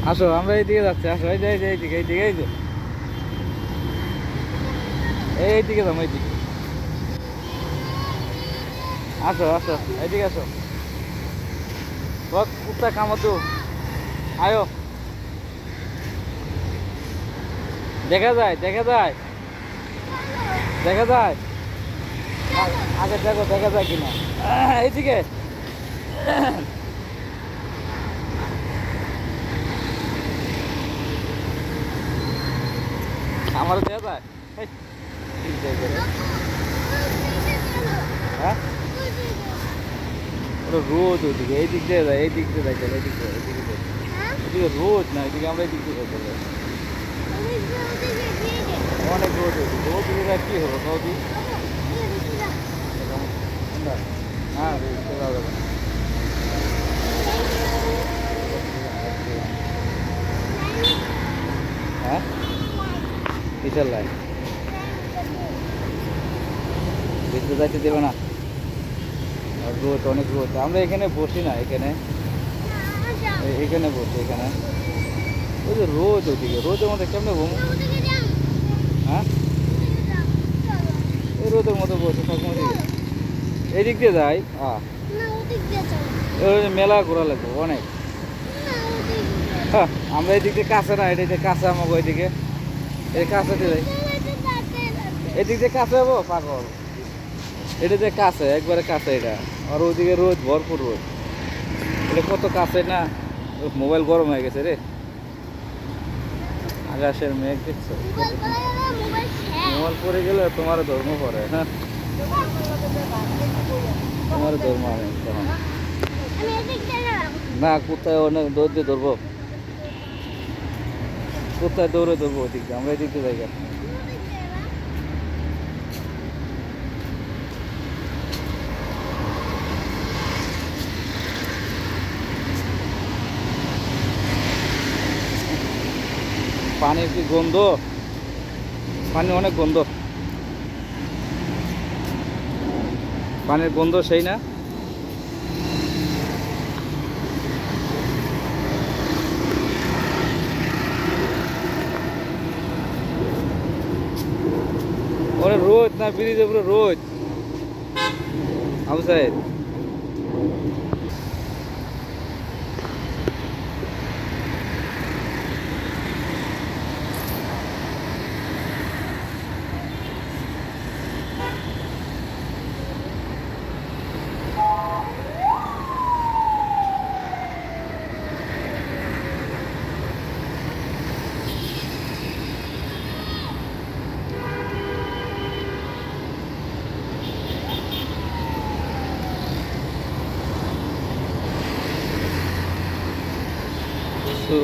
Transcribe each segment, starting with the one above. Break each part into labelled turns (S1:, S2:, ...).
S1: আসো আমরা এইদিকে যাচ্ছি, আসো এই যে এইদিকে এইদিকে এই যে এইদিকে যাবো এইদিকে। আসো আসো এইদিকে আসো, কুত্তা কামতো আয়ো, দেখা যায় দেখা যায় দেখা যায়। আগে দেখো দেখা যায় কিনা, এইদিকে আমার দেখা যায়। এই, ঠিক জায়গায় রে। হ্যাঁ ওটা রোদ ওইদিকে, এই দিক দিয়ে যায়, এই দিক দিয়ে যাইতে, এই দিক দিয়ে এইদিকে যায়। এদিকে রোদ না, এদিকে আমরা এই দিক দিয়ে যাইতে হবে। অনেক রোদ ওইদিকে, ওদিকে যায় কি হলো নদী। হ্যাঁ চলে যাবে না। হ্যাঁ কিসের লাইন? ভিতরে যাইতে দেবে না, আর রোদ অনেক রোদ। আমরা এখানে বসি না, এখানে এখানে বসি এখানে। ওই যে রোদ ওইদিকে, রোদের মধ্যে কেমনে ঘুমো? হ্যাঁ এই রোদের মধ্যে বসে সবসময় দিকে এই দিক দিয়ে যাই। ওই মেলা ঘোরা লাগবে অনেক। হ্যাঁ আমরা এই দিক দিয়ে কাছে না, এটা কাছে আমাকে ওইদিকে, এই কাছে দিয়ে যাই, এদিক দিয়ে কাছে যাবো পাগল। এটা যে কাছে একবারে কাছে এটা, আর ওইদিকে রোদ ভরপুর রোদ, এটা কত কাছে না। মোবাইল গরম হয়ে গেছে রে, আকাশের মেঘ দেখছো? মোবাইল পরে গেলে তোমার ধর্ম পড়ে। হ্যাঁ তোমার ধর্ম আমি তখন না, কোথায় অনেক দৌড় দিয়ে ধরবো, কোথায় দৌড়ে ধরবো ওই দিয়ে, আমরা এই দিক দিয়ে জায়গা। পানির কি গন্ধ, পানি অনেক গন্ধ, পানির গন্ধ সেই না। ওরে রোদ না, ব্রিজে পুরো রোদ। আবু সাহেব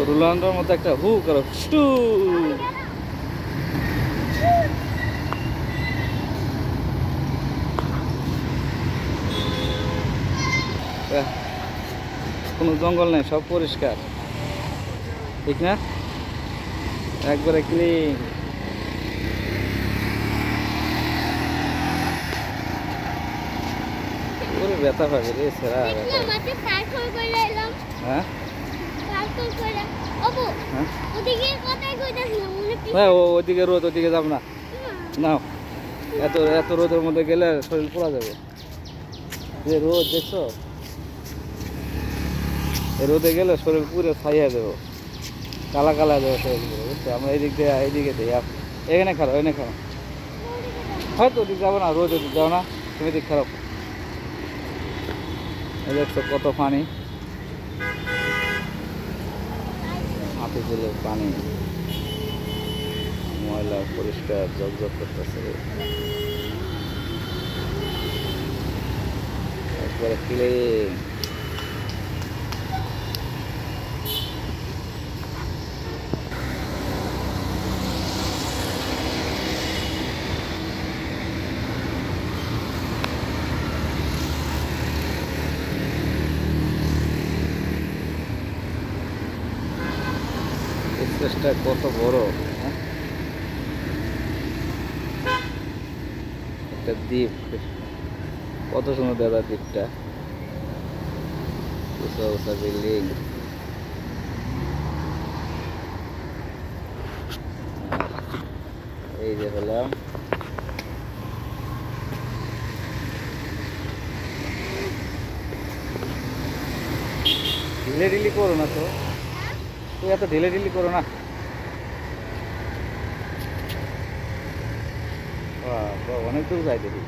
S1: রোলান্ডোর মতো একটা হু করো টু। কোনো জঙ্গল নেই, সব পরিষ্কার, ঠিক না? একবারে ক্লিন। ওরে ব্যথা পাবে রে সেরা হ্যাঁ হ্যাঁ ওদিকে রোদ, ওদিকে যাব না। না এত এত রোদের মধ্যে গেলে শরীর পোড়া যাবে। যে রোদ দেখছো, এই রোদে গেলে শরীর পুরো ছাই হয়ে যাবে, কালা কালা হয়ে যাবে শরীর পুরো, বুঝছো? আমরা এইদিক দিয়ে এইদিকে দিই, এখানে খারাপ, এখানে খারাপ, হয়তো ওদিক যাবো না, রোদ ওদিক যাও না, তুমি দিক খারাপ। দেখছো কত পানি, হাতে জেলে পানি, ময়লা পরিষ্কার জগজগ করতেছে একবারে ক্লিন। এক্সপ্রেসটা কত বড়, হ্যাঁ একটা দ্বীপ, কত সুন্দর দাদা দ্বীপটা, বিল্ডিং। এই যে হলাম। ঢিলে ঢিলি করো না তো, তুই এত ঢিলে ঢিলি করো না। বাবা, অনেক দূর যাই দেখি,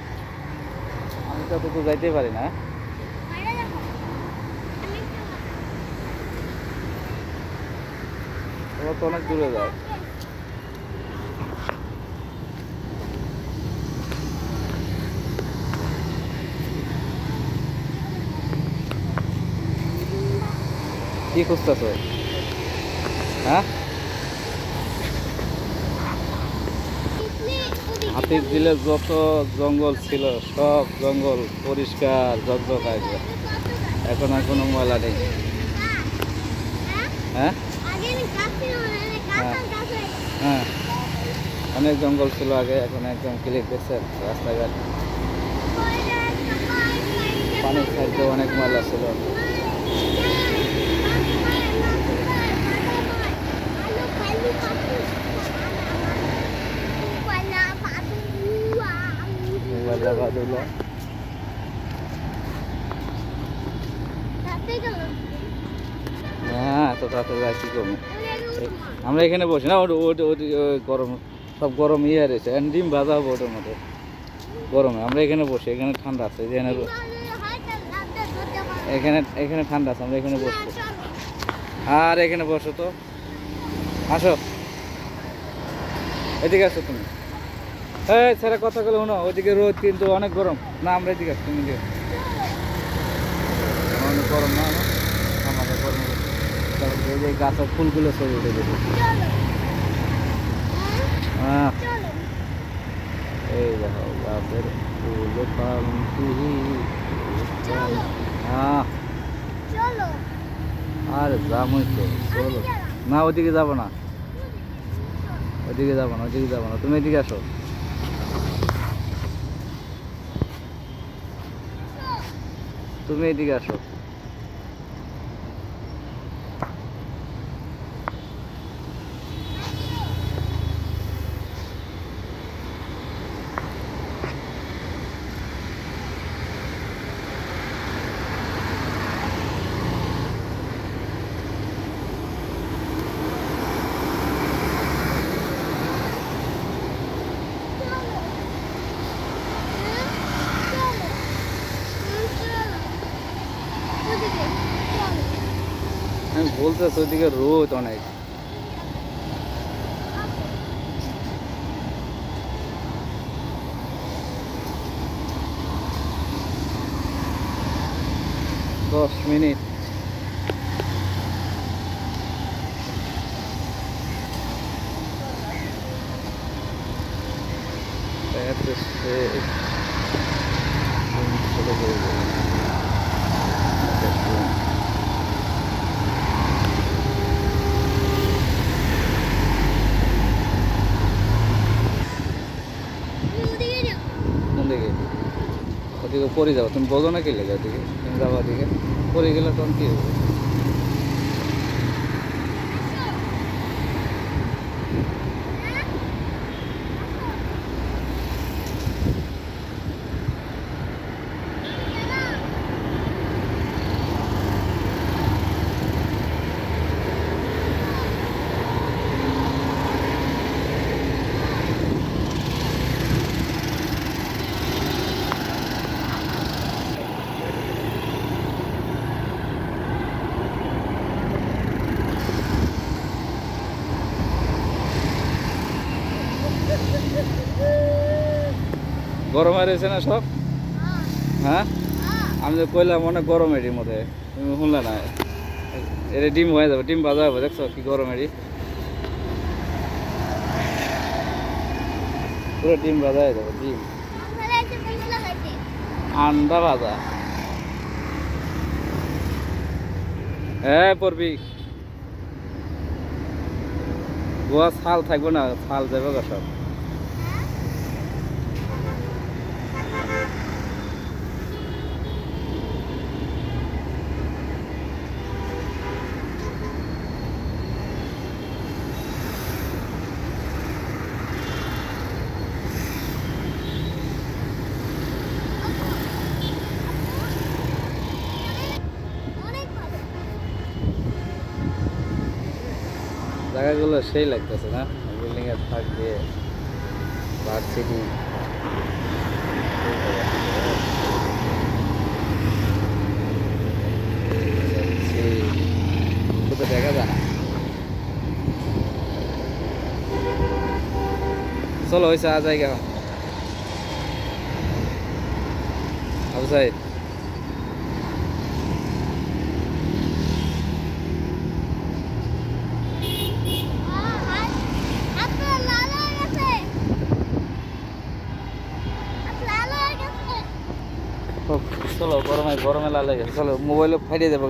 S1: আমি তো অত দূর যাইতেই পারি না। তোমার তো অনেক দূরে যায়। কি খুঁজতেছ? হ্যাঁ, হাতির ঝিলে যত জঙ্গল ছিল সব জঙ্গল পরিষ্কার ঝকঝকায়, এখন আর কোনো ময়লা নেই। হ্যাঁ হ্যাঁ হ্যাঁ, অনেক জঙ্গল ছিল আগে, এখন একদম ক্লিন দেখছেন রাস্তাঘাট। পানির সাইডে অনেক ময়লা ছিল। হ্যাঁ, তো তাড়াতাড়ি যাই, কি করবো? আমরা এখানে বসি না, গরম, সব গরম ইয়ে রয়েছে, ডিম ভাজা হবো ওটার মধ্যে গরমে। আমরা এখানে বসি, এখানে ঠান্ডা আছে, এখানে এখানে ঠান্ডা আছে, আমরা এখানে বসবো। আর এখানে বসো তো, আসো এদিকে আসো তুমি। এই ছেড়ে কথা বলে শোনো, ওইদিকে রোদ কিন্তু অনেক গরম। না, আমরা এদিকে আসো, তুমি দিকে অনেক গরম না আমাদের গরম। এই যে গাছের ফুলগুলো ছবি উঠে দেবে। হ্যাঁ, এই দেখো গাছের ফুল পাখি। হ্যাঁ, আর যাবই তো, চলো। না, ওইদিকে যাবো না, ওইদিকে যাবো না, ওইদিকে যাবো না, তুমি এদিকে আসো। তুমি এদিকে আসো। আমি বলতেছি ওইদিকে রোদ অনেক। 10 মিনিট। ওদিকে পরে যাবো, তুমি বোঝো না কি লেগে ওদিকে, তুমি যাবো ওদিকে পরে গেলে তখন কি হবে? গরম হয়ে রয়েছে না সব? হ্যাঁ, আমি তো কইলাম অনেক গরম এটির মধ্যে, তুমি শুনলে না? এটা ডিম হয়ে যাবে, ডিম ভাজা হবে, দেখছো কি গরম এটি, পুরো ডিম ভাজা হয়ে যাবে। ডিম আন্ডা ভাজা। হ্যাঁ, পড়বি, গোয়া ছাল থাকবো না, ছাল যাবে গা সব। জায়গাগুলো সেই লাগতেছে না, বিল্ডিং এর ফাঁক দিয়ে ভার্সিটি। দেখা যায় না। চলো হয়েছে আ জায়গা আবু সাইদ। চলো গরমে গরমে লাল লাগে, চলো মোবাইলে ফাটিয়ে যাবো।